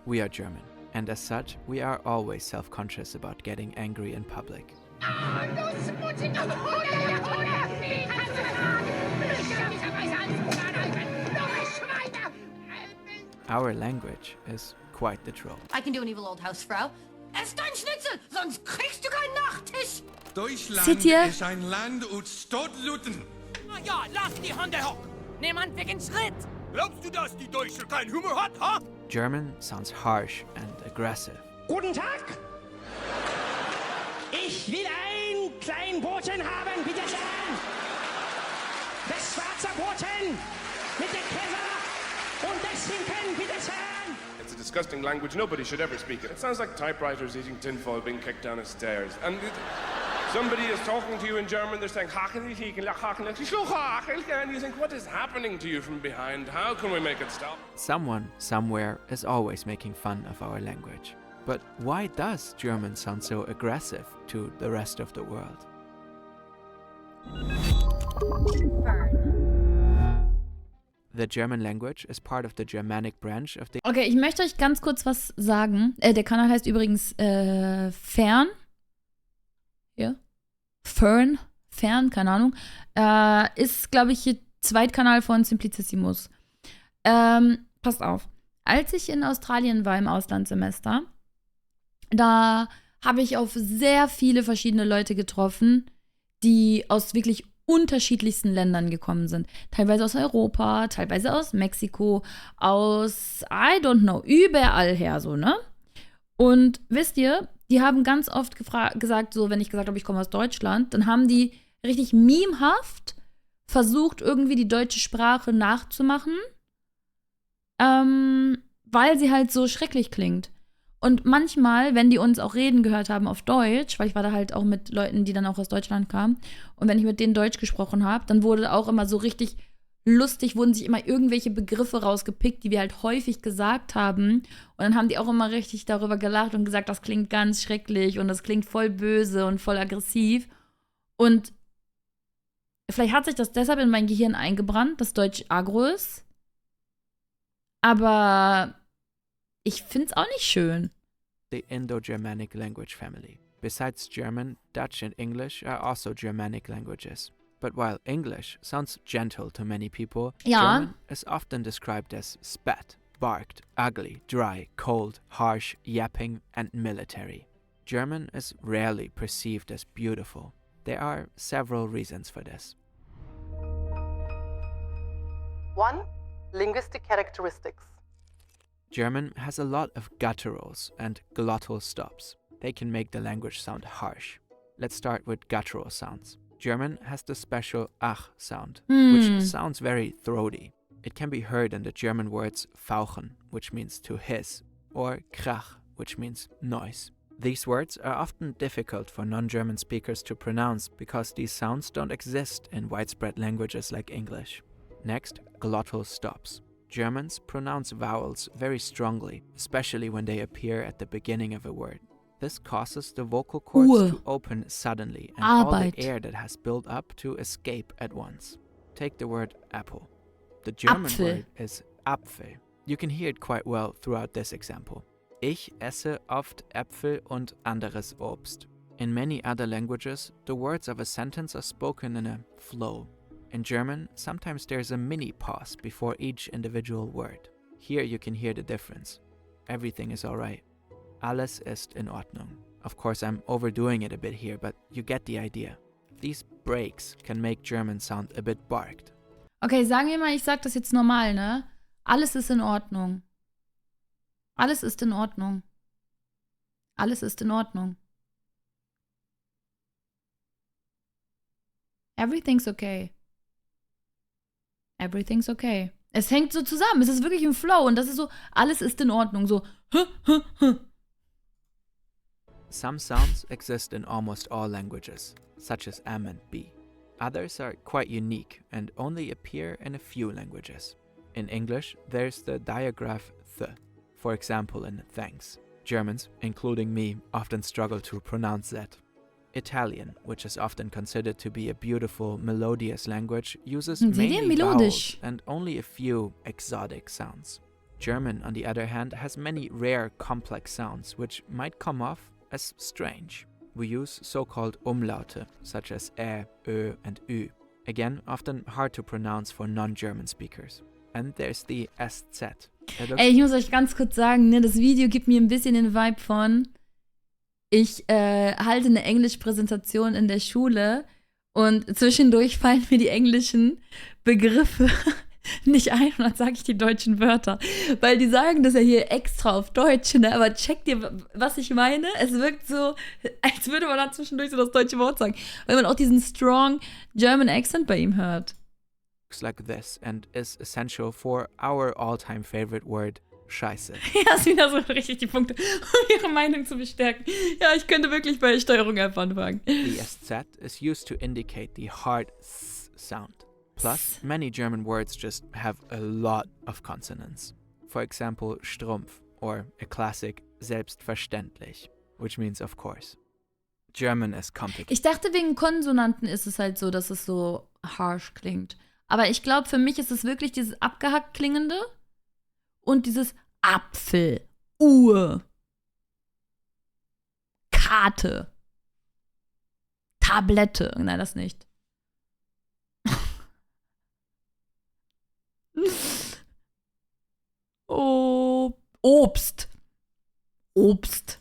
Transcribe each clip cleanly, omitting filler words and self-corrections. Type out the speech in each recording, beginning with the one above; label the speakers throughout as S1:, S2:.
S1: We are German, and as such, we are always self-conscious about getting angry in public. Our language is quite the troll.
S2: I can do an evil old Hausfrau. Ess dein Schnitzel, sonst kriegst du keinen Nachtisch.
S3: Deutschland ist ein Land aus Todluten.
S4: Na ja, lass die Hände hoch. Niemand wegen Schritt. Glaubst du, dass die Deutsche keinen Humor hat, ha?
S1: German sounds harsh and aggressive.
S5: Guten Tag! Ich will ein kleinen Boten haben, bitte schön! Das schwarze Boten mit dem Käse und das Schinken, bitte schön!
S6: It's a disgusting language. Nobody should ever speak it. It sounds like typewriters eating tinfoil being kicked down the stairs. And somebody is talking to you in German, they're saying, and you think, what is happening to you from behind? How can we make it stop?
S1: Someone, somewhere, is always making fun of our language. But why does German sound so aggressive to the rest of the world? The German language is part of the Germanic branch of the...
S7: Okay, ich möchte euch ganz kurz was sagen. Der Kanal heißt übrigens Fern. Ja. Fern, keine Ahnung. Ist, glaube ich, Zweitkanal von Simplicissimus. Passt auf. Als ich in Australien war im Auslandssemester, da habe ich auf sehr viele verschiedene Leute getroffen, die aus wirklich unterschiedlichsten Ländern gekommen sind. Teilweise aus Europa, teilweise aus Mexiko, aus, I don't know, überall her so, ne? Und wisst ihr, die haben ganz oft gesagt, so, wenn ich gesagt habe, ich komme aus Deutschland, dann haben die richtig memehaft versucht, irgendwie die deutsche Sprache nachzumachen, weil sie halt so schrecklich klingt. Und manchmal, wenn die uns auch reden gehört haben auf Deutsch, weil ich war da halt auch mit Leuten, die dann auch aus Deutschland kamen, und wenn ich mit denen Deutsch gesprochen habe, dann wurde auch immer so richtig lustig, wurden sich immer irgendwelche Begriffe rausgepickt, die wir halt häufig gesagt haben. Und dann haben die auch immer richtig darüber gelacht und gesagt, das klingt ganz schrecklich und das klingt voll böse und voll aggressiv. Und vielleicht hat sich das deshalb in mein Gehirn eingebrannt, dass Deutsch aggro ist. Aber ich find's auch nicht schön.
S1: The Indo-Germanic language family. Besides German, Dutch and English are also Germanic languages. But while English sounds gentle to many people,
S7: Ja.
S1: German is often described as spat, barked, ugly, dry, cold, harsh, yapping, and military. German is rarely perceived as beautiful. There are several reasons for this.
S8: 1. Linguistic characteristics.
S1: German has a lot of gutturals and glottal stops. They can make the language sound harsh. Let's start with guttural sounds. German has the special ach sound, which sounds very throaty. It can be heard in the German words fauchen, which means to hiss, or krach, which means noise. These words are often difficult for non-German speakers to pronounce because these sounds don't exist in widespread languages like English. Next, glottal stops. Germans pronounce vowels very strongly, especially when they appear at the beginning of a word. This causes the vocal cords to open suddenly and all the air that has built up to escape at once. Take the word apple. The German word is Apfel. You can hear it quite well throughout this example. Ich esse oft Äpfel und anderes Obst. In many other languages, the words of a sentence are spoken in a flow. In German, sometimes there's a mini pause before each individual word. Here you can hear the difference. Everything is alright. Alles ist in Ordnung. Of course, I'm overdoing it a bit here, but you get the idea. These breaks can make German sound a bit barked.
S7: Okay, sagen wir mal, ich sag das jetzt normal, ne? Alles ist in Ordnung. Alles ist in Ordnung. Alles ist in Ordnung. Everything's okay. Everything's okay. Es hängt so zusammen. Es ist wirklich im Flow. Und das ist so, alles ist in Ordnung. So,
S1: Some sounds exist in almost all languages, such as M and B. Others are quite unique and only appear in a few languages. In English, there's the diagraph th, for example in thanks. Germans, including me, often struggle to pronounce that. Italian, which is often considered to be a beautiful, melodious language, uses mainly vowels and only a few exotic sounds. German, on the other hand, has many rare complex sounds which might come off as strange. We use so-called Umlaute, such as Ä, Ö, and Ü. Again, often hard to pronounce for non-German speakers. And there's the SZ.
S7: Ey, ich muss euch ganz kurz sagen, ne, das Video gibt mir ein bisschen den Vibe von, ich halte eine Englischpräsentation in der Schule und zwischendurch fallen mir die englischen Begriffe nicht ein und dann sage ich die deutschen Wörter. Weil die sagen das ja hier extra auf Deutsch, ne? Aber checkt ihr, was ich meine? Es wirkt so, als würde man dann zwischendurch so das deutsche Wort sagen. Weil man auch diesen strong German Accent bei ihm hört.
S1: Looks like this and is essential for our all-time favorite word, Scheiße.
S7: Ja, ist wieder so richtig die Punkte, um ihre Meinung zu bestärken. Ja, ich könnte wirklich bei Steuerung F anfangen.
S1: The SZ is used to indicate the hard S sound. Plus, many German words just have a lot of consonants. For example, Strumpf, or a classic selbstverständlich, which means of course. German is complicated.
S7: Ich dachte, wegen Konsonanten ist es halt so, dass es so harsh klingt. Aber ich glaube, für mich ist es wirklich dieses abgehackt klingende und dieses Apfel, Uhr, Karte, Tablette. Nein, das nicht. Oh, Obst. Obst.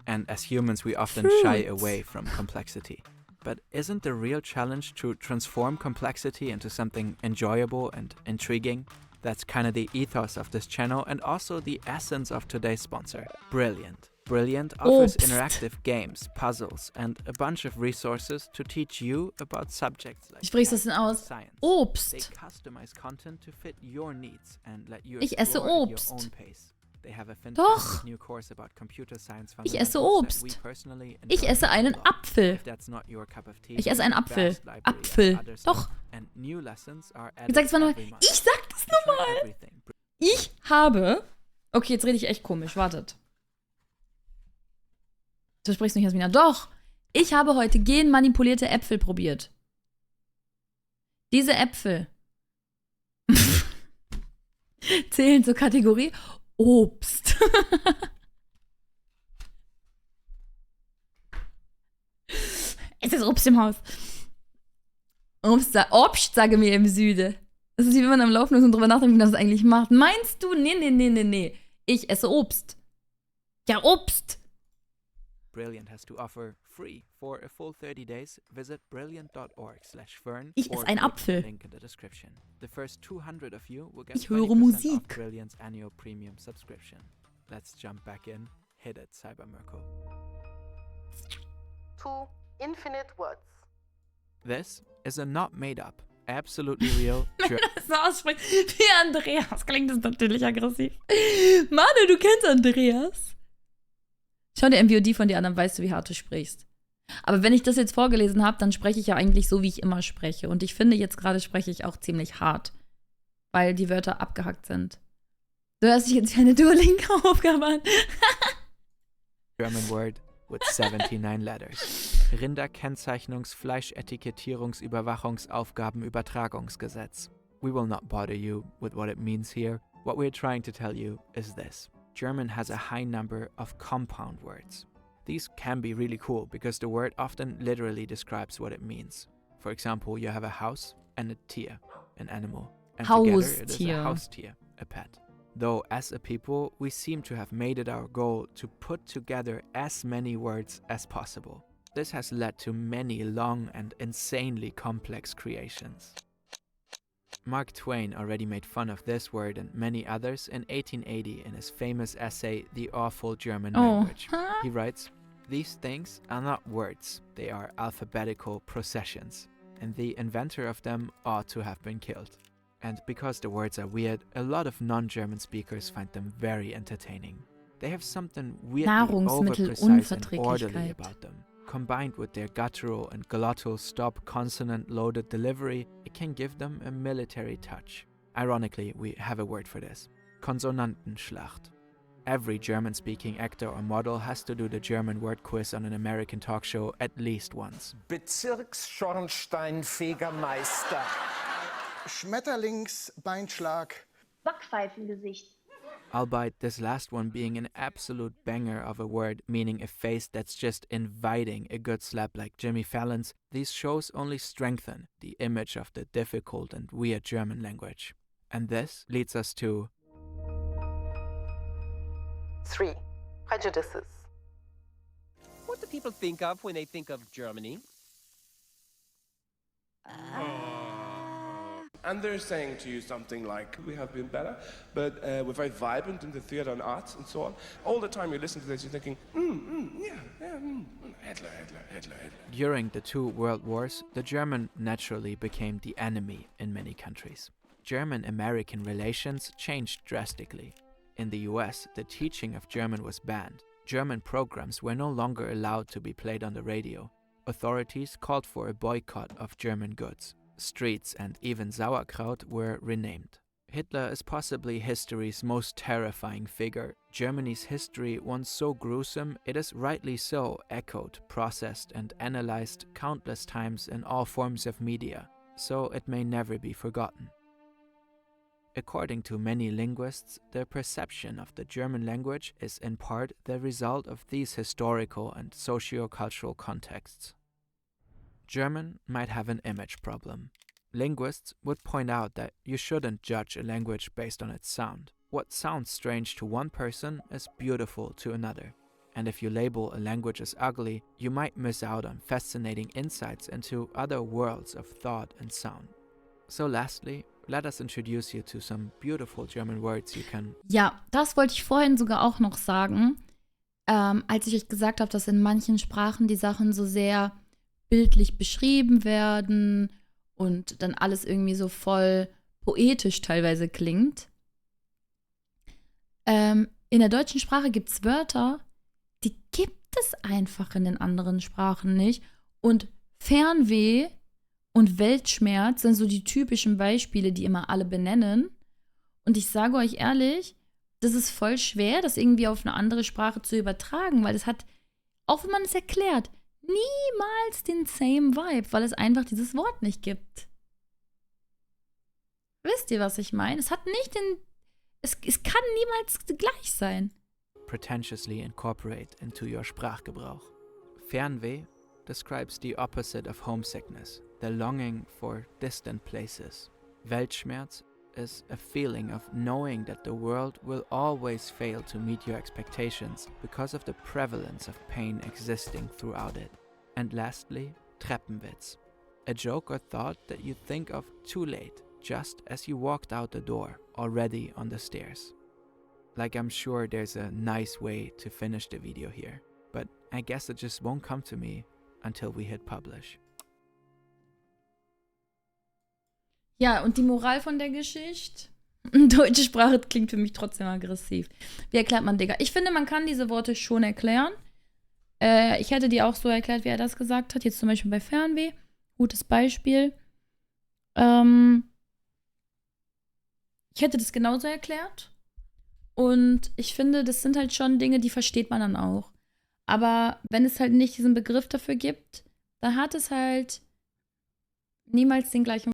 S1: And as humans, we often shy away from complexity. But isn't the real challenge to transform complexity into something enjoyable and intriguing? That's kind of the ethos of this channel and also the essence of today's sponsor, Brilliant. Brilliant offers interactive games, puzzles, and a bunch of resources to teach you about subjects like
S7: Sprichst du das denn aus?
S1: science.
S7: Obst.
S1: They customize content to fit your needs and let you
S7: Ich esse
S1: explore at
S7: Obst.
S1: your own pace. They have a
S7: Doch.
S1: fantastic new course about computer science
S7: Ich esse
S1: fundamentals that
S7: Obst.
S1: we personally
S7: Ich
S1: enjoy
S7: esse einen
S1: a lot.
S7: Apfel.
S1: If that's not your cup of tea,
S7: Ich esse einen
S1: there's a
S7: Apfel.
S1: vast library of
S7: Apfel.
S1: other stuff,
S7: Doch.
S1: and new lessons are
S7: Jetzt sag es mal
S1: added
S7: nochmal.
S1: every month.
S7: Ich sag das
S1: You try
S7: nochmal.
S1: everything.
S7: Ich habe. Okay, jetzt rede ich echt komisch. Wartet. Du sprichst nicht, Jasmina. Doch. Ich habe heute genmanipulierte Äpfel probiert. Diese Äpfel zählen zur Kategorie Obst. Es ist Obst im Haus. Obst, sage mir im Süden. Das ist wie wenn man am Laufen ist und drüber nachdenkt, wie man das eigentlich macht. Meinst du? Nee. Ich esse Obst. Ja, Obst.
S1: Brilliant has to offer free for a full 30 days. Visit brilliant.org/fern.
S7: Ich esse einen Apfel.
S1: Link in the description. The first 200 of you will get
S7: Ich höre
S1: 20% off
S7: Musik.
S1: Brilliant's annual premium subscription. Let's jump back in. Hit it, Cybermirko.
S8: 2 infinite words.
S1: This is a not made up, absolutely real
S7: So ausspricht wie Andreas. Klingt das natürlich aggressiv. Manu, du kennst Andreas. Schau dir MVOD von dir an, dann weißt du, wie hart du sprichst. Aber wenn ich das jetzt vorgelesen habe, dann spreche ich ja eigentlich so, wie ich immer spreche. Und ich finde, jetzt gerade spreche ich auch ziemlich hart. Weil die Wörter abgehackt sind. Du hörst dich jetzt wie eine Duolingo-Aufgabe an.
S1: German word with 79 letters. Rinderkennzeichnungs-, Fleischetikettierungs-, Überwachungsaufgabenübertragungsgesetz. We will not bother you with what it means here. What we're trying to tell you is this. German has a high number of compound words. These can be really cool because the word often literally describes what it means. For example, you have a house and a Tier, an animal. And together it is a Haustier, a pet. Though as a people, we seem to have made it our goal to put together as many words as possible. This has led to many long and insanely complex creations. Mark Twain already made fun of this word and many others in 1880 in his famous essay, The Awful German Language. He writes, "These things are not words, they are alphabetical processions, and the inventor of them ought to have been killed." And because the words are weird, a lot of non-German speakers find them very entertaining. They have something weirdly over-precise and orderly about them. Combined with their guttural and glottal stop consonant-loaded delivery, it can give them a military touch. Ironically, we have a word for this. Konsonantenschlacht. Every German-speaking actor or model has to do the German word quiz on an American talk show at least once.
S9: Bezirksschornsteinfegermeister.
S10: Schmetterlingsbeinschlag.
S9: Backpfeifengesicht.
S1: Albeit this last one being an absolute banger of a word, meaning a face that's just inviting a good slap like Jimmy Fallon's, these shows only strengthen the image of the difficult and weird German language. And this leads us to
S8: 3. Prejudices.
S10: What do people think of when they think of Germany?
S6: And they're saying to you something like, we have been better, but we're very vibrant in the theater and arts and so on. All the time you listen to this, you're thinking, Hitler.
S1: During the 2 world wars, the German naturally became the enemy in many countries. German-American relations changed drastically. In the US, the teaching of German was banned. German programs were no longer allowed to be played on the radio. Authorities called for a boycott of German goods. Streets and even sauerkraut were renamed. Hitler is possibly history's most terrifying figure. Germany's history, once so gruesome, it is rightly so echoed, processed and analyzed countless times in all forms of media, so it may never be forgotten. According to many linguists, the perception of the German language is in part the result of these historical and socio-cultural contexts. German might have an image problem. Linguists would point out that you shouldn't judge a language based on its sound. What sounds strange to one person is beautiful to another. And if you label a language as ugly, you might miss out on fascinating insights into other worlds of thought and sound. So lastly, let us introduce you to some beautiful German words you can...
S7: Ja, das wollte ich vorhin sogar auch noch sagen, als ich euch gesagt habe, dass in manchen Sprachen die Sachen so sehr bildlich beschrieben werden und dann alles irgendwie so voll poetisch teilweise klingt. In der deutschen Sprache gibt es Wörter, die gibt es einfach in den anderen Sprachen nicht. Und Fernweh und Weltschmerz sind so die typischen Beispiele, die immer alle benennen. Und ich sage euch ehrlich, das ist voll schwer, das irgendwie auf eine andere Sprache zu übertragen, weil es hat, auch wenn man es erklärt, niemals den same Vibe, weil es einfach dieses Wort nicht gibt. Wisst ihr, was ich meine? Es hat nicht den... Es kann niemals gleich sein.
S1: Pretentiously incorporate into your Sprachgebrauch. Fernweh describes the opposite of homesickness, the longing for distant places. Weltschmerz is a feeling of knowing that the world will always fail to meet your expectations because of the prevalence of pain existing throughout it. And lastly, Treppenwitz, a joke or thought that you think of too late, just as you walked out the door, already on the stairs. Like, I'm sure there's a nice way to finish the video here, but I guess it just won't come to me until we hit publish.
S7: Ja, und die Moral von der Geschichte? Deutsche Sprache klingt für mich trotzdem aggressiv. Wie erklärt man Digga? Ich finde, man kann diese Worte schon erklären. Ich hätte die auch so erklärt, wie er das gesagt hat. Jetzt zum Beispiel bei Fernweh. Gutes Beispiel. Ich hätte das genauso erklärt. Und ich finde, das sind halt schon Dinge, die versteht man dann auch. Aber wenn es halt nicht diesen Begriff dafür gibt, dann hat es halt niemals den gleichen